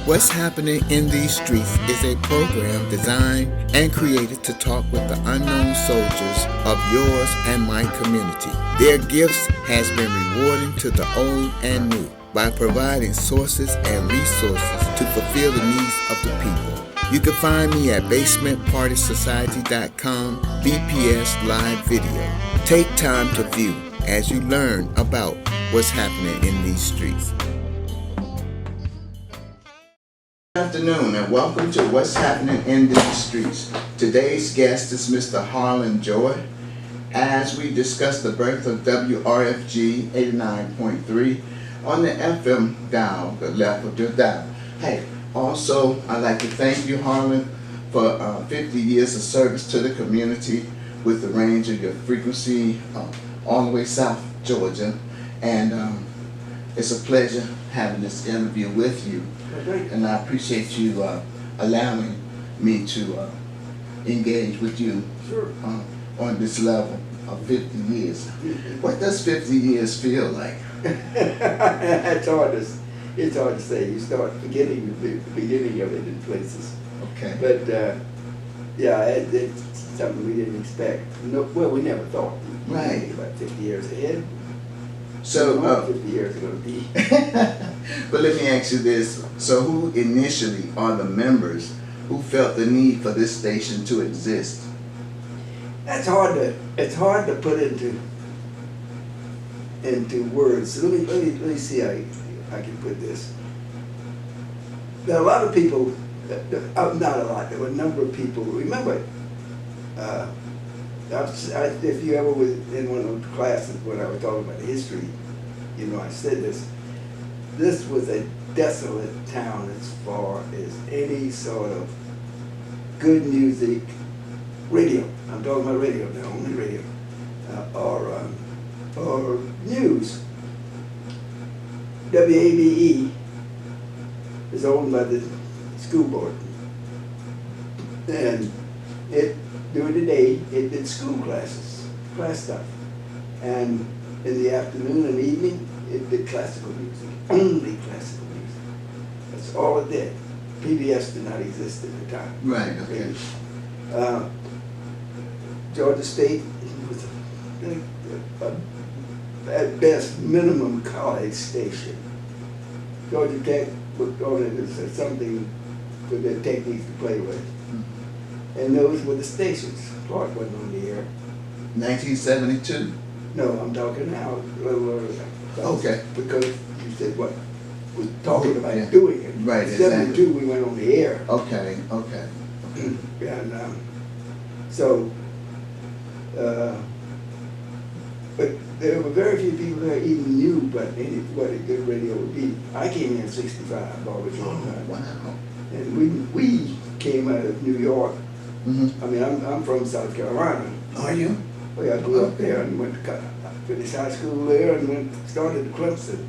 What's Happening in These Streets is a program designed and created to talk with the unknown soldiers of yours and my community. Their gifts has been rewarding to the old and new by providing sources and resources to fulfill the needs of the people. You can find me at basementpartysociety.com BPS live video. Take time to view as you learn about what's happening in these streets. Good afternoon and welcome to What's Happening in These Streets. Today's guest is Mr. Harlon Joye as we discuss the birth of WRFG 89.3 on the FM dial, the left of your dial. Hey, also I'd like to thank you, Harlon, for 50 years of service to the community with the range of your frequency all the way south Georgia, and it's a pleasure having this interview with you. And I appreciate you allowing me to engage with you on this level of 50 years. What does 50 years feel like? It's hard to say. You start forgetting the beginning of it in places. Okay. But yeah, it's something we didn't expect. No, well, we never thought. Right. About 50 years ahead. So 50 years are going to be. But let me ask you this. So who initially are the members who felt the need for this station to exist? It's hard to put into words. So let me see how I can put this. There are a lot of people, not a lot, there were a number of people. Remember, if you ever was in one of the classes when I was talking about history, you know, I said this. This was a desolate town as far as any sort of good music, radio. I'm talking about radio now, only radio, or news. WABE is owned by the school board, and during the day it did school class stuff, and in the afternoon and evening it did classical music, only classical music. That's all it did. PBS did not exist at the time. Right. Okay. Georgia State was at best minimum college station. Georgia Tech looked on it as something for their techniques to play with. And those were the stations. Clark wasn't on the air. 1972? No, I'm talking now. Okay. Because you said what? Was talking about Yeah. doing it. Right, In 72 exactly. we went on the air. Okay. And but there were very few people that even knew what a good radio would be. I came here in '65, always on time. Wow. And we came out of New York. Mm-hmm. I mean, I'm from South Carolina. Are you? Well, I grew up there and finished high school there and started at Clemson.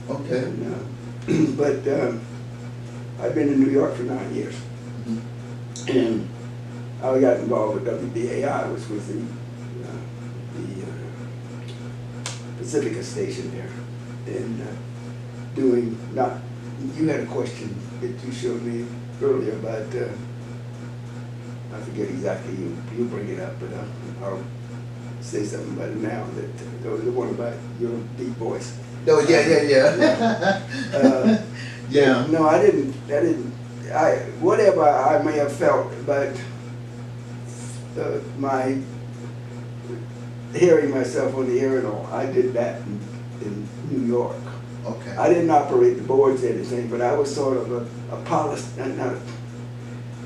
Okay. And, but I've been in New York for 9 years. Mm-hmm. And I got involved with WBAI, which was the Pacifica station there, and you had a question that you showed me earlier about, I forget exactly, you bring it up, but I'll say something about it now, the one about your deep voice. Oh, yeah. Yeah. No, I didn't, whatever I may have felt about my hearing myself on the air and all, I did that in New York. Okay. I didn't operate the boards or anything, but I was sort of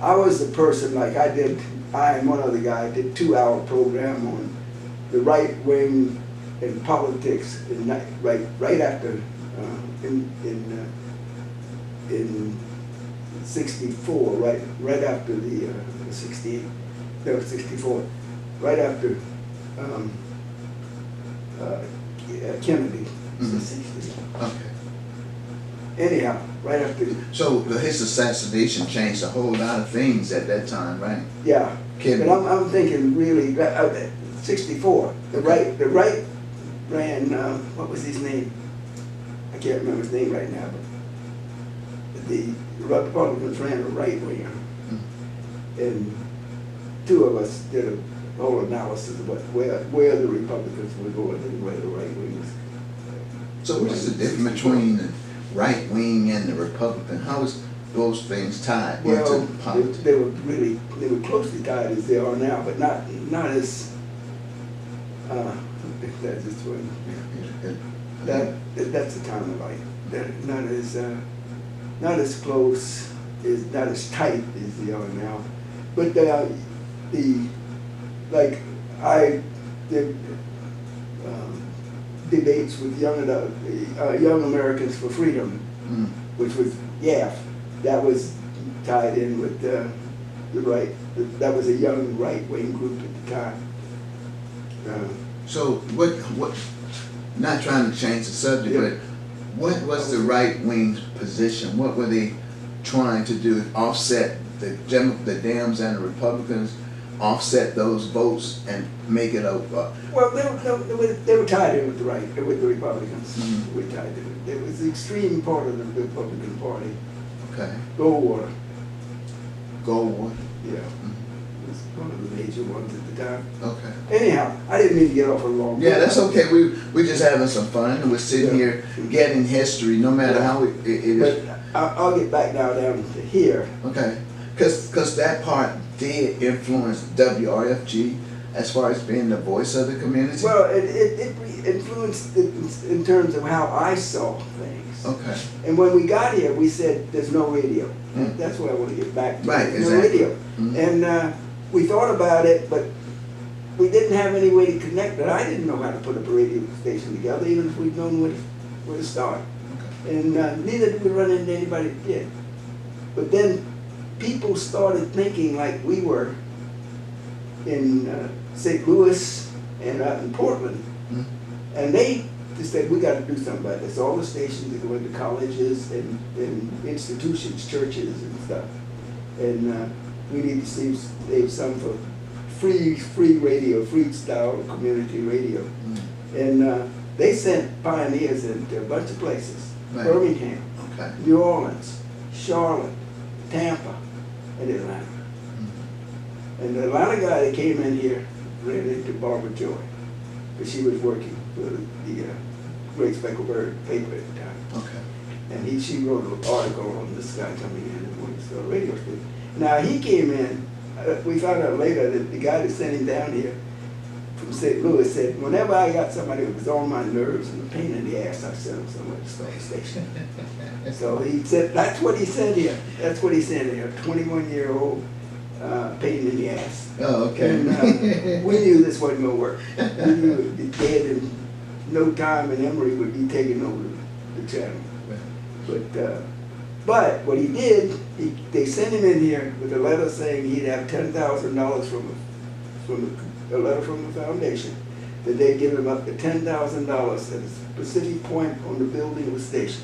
I was the person, like I and one other guy did a 2-hour program on the right wing in politics right after in '64, right after the 64, right after Kennedy. Mm-hmm. Okay. Anyhow, right after. So his assassination changed a whole lot of things at that time, right? Yeah. Kennedy. But I'm thinking really 64. The right ran. What was his name? I can't remember his name right now, but the Republicans ran a right winger, Mm. and two of us did a whole analysis about where the Republicans were going and where the right wingers. So what is the difference between the right wing and the Republican? How is those things tied Well, into politics? they were closely tied as they are now, but not as. That's just one. That's the time of life. That not as close, not as tight as they are now. But like I did debates with Young Americans for Freedom, Mm. which was YAF. That was tied in with the right. That was a young right wing group at the time. So what, not trying to change the subject, Yeah. but what was the right wing's position? What were they trying to do? Offset the Dems and the Republicans, offset those votes and make it a, Well, they were tied in with the right, with the Republicans. Mhm. We tied in. It was the extreme part of the Republican Party. okay, Goldwater, Goldwater, yeah, was one of the major ones at the time. okay. Anyhow, I didn't mean to get off a long. Yeah, that's okay. We're just having some fun, and we're sitting Yeah. here getting history, no matter Yeah. how it is. But I'll get back now down to here. Okay, because that part did influence WRFG as far as being the voice of the community. Well, it influenced it in terms of how I saw things. Okay, And when we got here, we said there's no radio. Mm. That's what I want to get back to. Right, There's exactly. no radio. Mm. And we thought about it, but we didn't have any way to connect it. I didn't know how to put up a radio station together, even if we'd known where to start. okay. And neither did we run into anybody that did. But then people started thinking like we were in St. Louis and in Portland. Mm. And they just said, we got to do something about this. All the stations that go into colleges and institutions, churches and stuff. And we need to save some for free radio, free style community radio. Mm. And they sent pioneers into a bunch of places. Right. Birmingham, Okay. New Orleans, Charlotte, Tampa, and Atlanta. Mm. And the Atlanta guy that came in here ran into Barbara Joye, because she was working for the Great Speckled Bird paper at the time. Okay. And she wrote an article on this guy coming in and wanted to start a radio station. Now he came in, we found out later that the guy that sent him down here from St. Louis said, whenever I got somebody who was on my nerves and a pain in the ass, I sent him somewhere to start a station. So he said, that's what he said here. That's what he said here, a 21-year-old pain in the ass. Oh, okay. And we knew this wasn't going to work. We knew it would be dead in no time, and Emory would be taking over the channel. But what he did, they sent him in here with a letter saying he'd have $10,000 from a letter from the foundation, that they'd give him up to $10,000 at a specific point on the building of the station.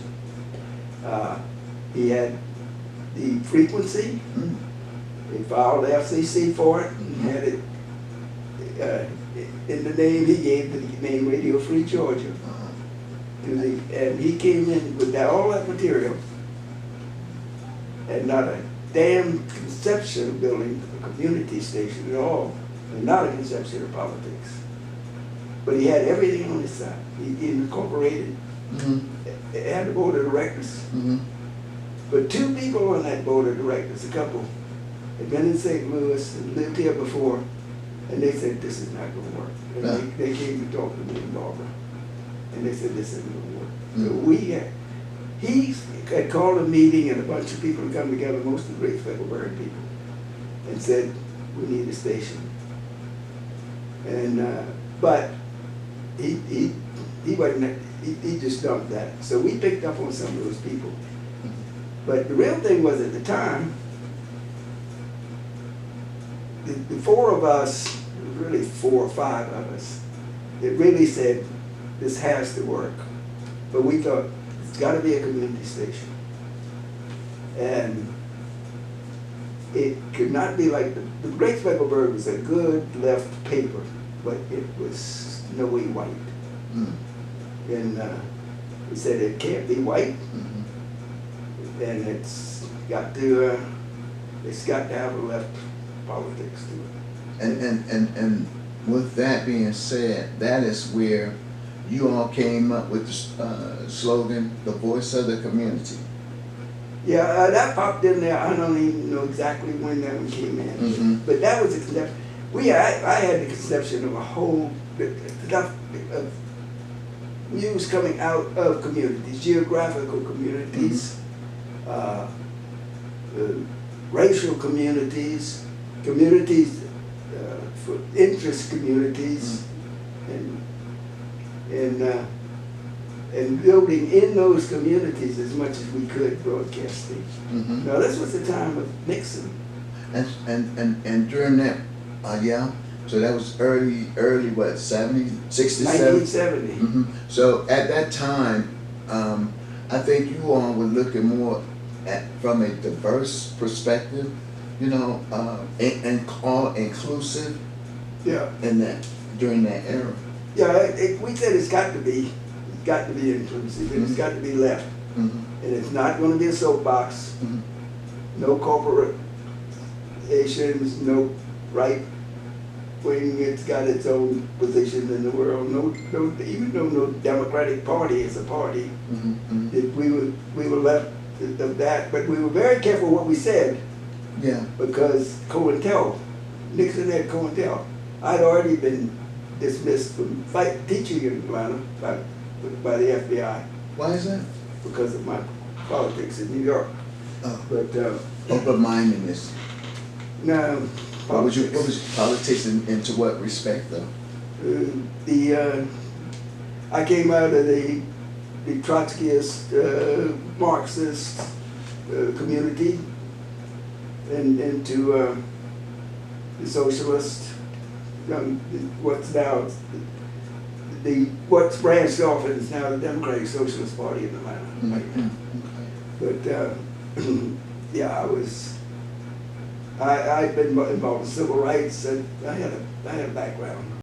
He had the frequency. Mm. He filed the FCC for it and had it in the name. He gave the name Radio Free Georgia. And he came in with all that material and not a damn conception of building a community station at all, and not a conception of politics. But he had everything on his side. He incorporated, Mm-hmm. had the board of directors. Mm-hmm. But two people on that board of directors, a couple, had been in St. Louis and lived here before, and they said, this is not going to work. And Yeah. they came to talk to me and Barbara, and they said, this isn't going to work. Mm. So he had called a meeting, and a bunch of people had come together, most of the Great Speckled Bird people, and said, we need a station. And but he wasn't. He just dumped that. So we picked up on some of those people. But the real thing was, at the time, the four of us, really 4 or 5 of us, that really said, this has to work. But we thought, it's got to be a community station. And it could not be like, the Great Speckled Bird was a good left paper, but it was no way white. Mm. And we said, it can't be white. Mm-hmm. and it's got to have a left politics to it. And with that being said, that is where you all came up with the slogan, "The voice of the community." Yeah, that popped in there. I don't even know exactly when that one came in, but that was a conception. I had the conception of a whole enough of news coming out of communities, geographical communities, racial communities, communities for interest communities, and building in those communities as much as we could broadcasting. Now this was the time of Nixon. And during that, yeah, so that was early what, 70, 67? 1970. So at that time, I think you all were looking more at from a diverse perspective, you know, and all inclusive. Yeah. In that, during that era. Yeah, we said it's got to be inclusive, and it's got to be left, and it's not going to be a soapbox. No corporations, no right wing. It's got its own position in the world. Even though no Democratic Party is a party, we were left of that. But we were very careful what we said. Yeah. Because Nixon had COINTEL. I'd already been dismissed from teaching in Atlanta by the FBI. Why is that? Because of my politics in New York. Oh. But open-mindedness. No. What was your politics into what respect though? I came out of the Trotskyist, Marxist community and into the socialist. What's branched off and is now the Democratic Socialist Party in Atlanta right now. But yeah, I'd been involved in civil rights, and I had a background.